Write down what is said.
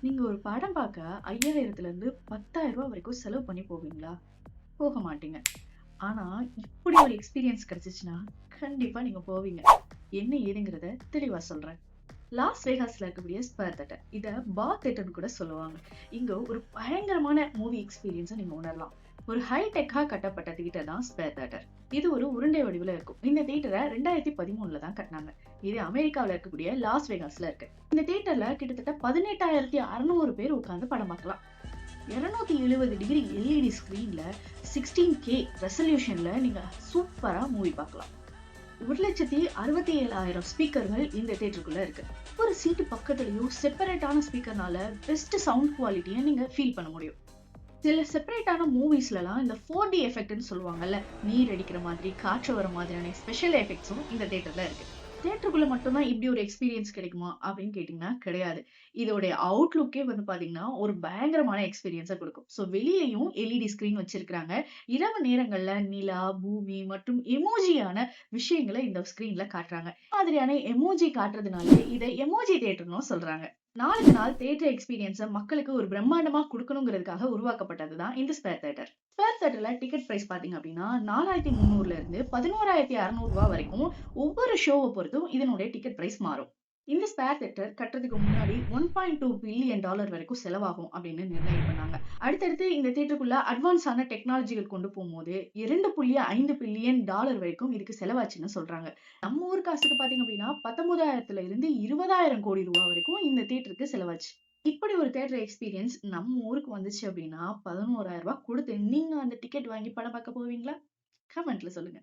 நீங்க ஒரு படம் பார்க்க 5,000த்துல இருந்து ரூ. 10,000 வரைக்கும் செலவு பண்ணி போவீங்களா? போக மாட்டீங்க. ஆனா, இப்படி ஒரு எக்ஸ்பீரியன்ஸ் கிடைச்சுச்சுன்னா, கண்டிப்பா நீங்க போவீங்க. என்ன ஏதுங்கிறத தெளிவா சொல்றேன். லாஸ் வேகாஸ்ல இருக்கக்கூடிய ஸ்பேர் தியேட்டர். இத பார் தியேட்டர்ன்னு கூட சொல்லுவாங்க. இங்க ஒரு பயங்கரமான மூவி எக்ஸ்பீரியன்ஸ நீங்க உணரலாம். ஒரு ஹை டெக்கா கட்டப்பட்ட தியேட்டர் தான் ஸ்பேர் தியேட்டர். இது ஒரு உருண்டை வடிவுல இருக்கும். இந்த தியேட்டர 2013ல தான் கட்டுனாங்க. இது அமெரிக்காவுல இருக்கக்கூடிய லாஸ் வேகாஸ்ல இருக்கு. இந்த தியேட்டர்ல கிட்டத்தட்ட 18,600 பேர் உட்கார்ந்து படம் பார்க்கலாம். 270 டிகிரி எல்இடி ஸ்கிரீன்ல 16K ரெசல்யூஷன்ல நீங்க சூப்பரா மூவி பார்க்கலாம். 1,67,000 ஸ்பீக்கர்கள் இந்த தியேட்டருக்குள்ள இருக்கு. ஒரு சீட்டு பக்கத்துலயும் செப்பரேட்டான ஸ்பீக்கர்னால பெஸ்ட் சவுண்ட் குவாலிட்டிய நீங்க ஃபீல் பண்ண முடியும். சில செப்பரேட்டான மூவிஸ்லலாம் இந்த 4D எஃபெக்ட்ன்னு சொல்லுவாங்கல்ல. நீர் அடிக்கிற மாதிரி, காற்று வர மாதிரியான ஸ்பெஷல் எஃபெக்ட்ஸும் இந்த தியேட்டர்ல இருக்கு. தியேட்டருக்குள்ள மட்டும் தான் இப்படி ஒரு எக்ஸ்பீரியன்ஸ் கிடைக்குமா? அப்படின்னு கேட்டீங்கன்னா கிடையாது. இதோடைய அவுட்லுக்கே வந்து பார்த்தீங்கன்னா, ஒரு பயங்கரமான எக்ஸ்பீரியன்ஸ குடுக்கும். ஸோ வெளியயும் எல்இடி ஸ்கிரீன் வச்சிருக்காங்க. இரவு நேரங்கள்ல நிலா, பூமி மற்றும் எமோஜியான விஷயங்கள இந்த ஸ்கிரீன்ல காட்டுறாங்க. மாதிரியான எமோஜி காட்டுறதுனால இத எமோஜி தியேட்டர்ன்னும் சொல்றாங்க. நாளுக்கு நாள் தியேட்டர் எக்ஸ்பீரியன்ஸ மக்களுக்கு ஒரு பிரம்மாண்டமா குடுக்கணுங்கிறதுக்காக உருவாக்கப்பட்டது தான் இந்த ஸ்பேர் தியேட்டர். ஸ்பேர் தியேட்டர்ல டிக்கெட் பிரைஸ் பார்த்தீங்க அப்படின்னா, 4,300ல இருந்து ரூ. 11,600 வரைக்கும் ஒவ்வொரு ஷோவ பொறுத்தும் இதனுடைய டிக்கெட் பிரைஸ் மாறும். இந்த ஸ்பேர் தியேட்டர் கட்டுறதுக்கு முன்னாடி $1.2 பில்லியன் வரைக்கும் செலவாகும் அப்படின்னு நிர்ணயம் பண்ணாங்க. அடுத்தடுத்து இந்த தியேட்டருக்குள்ள அட்வான்ஸான டெக்னாலஜிகள் கொண்டு போம்போது $2.5 பில்லியன் வரைக்கும் இதுக்கு செலவாச்சுன்னு சொல்றாங்க. நம்ம ஊர் காசுக்கு பார்த்தீங்க அப்படின்னா, 19,000த்துல இருந்து 20,000 கோடி ரூபாய் வரைக்கும் இந்த தியேட்டருக்கு செலவாச்சு. இப்படி ஒரு தியேட்டர் எக்ஸ்பீரியன்ஸ் நம்ம ஊருக்கு வந்துச்சு அப்படின்னா, ரூ. 11,000 குடுத்து நீங்க அந்த டிக்கெட் வாங்கி படம் பார்க்க போவீங்களா? கமெண்ட்ல சொல்லுங்க.